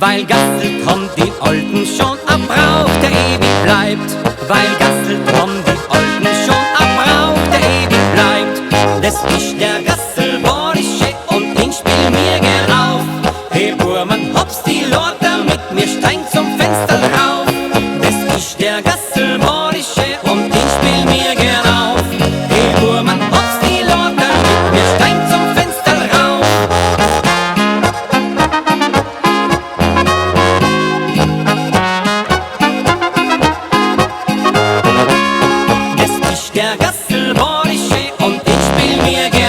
Weil Gassel Tom die Olden schon am Brauch, der ewig bleibt. Weil Gassel Tom die Olden schon am Brauch, der ewig bleibt. Das ist der Gasselborische und den spiel mir gern auf. Hey Burmann, hops die Lorter mit mir stein zum Fenster rauf. Das ist der Gasselborische und den spiel mir gern auf. Hey Burmann, hops die Lorter mit mir stein zum Fenster rauf. Das ist der Gasselborische und den spiel mir gern auf.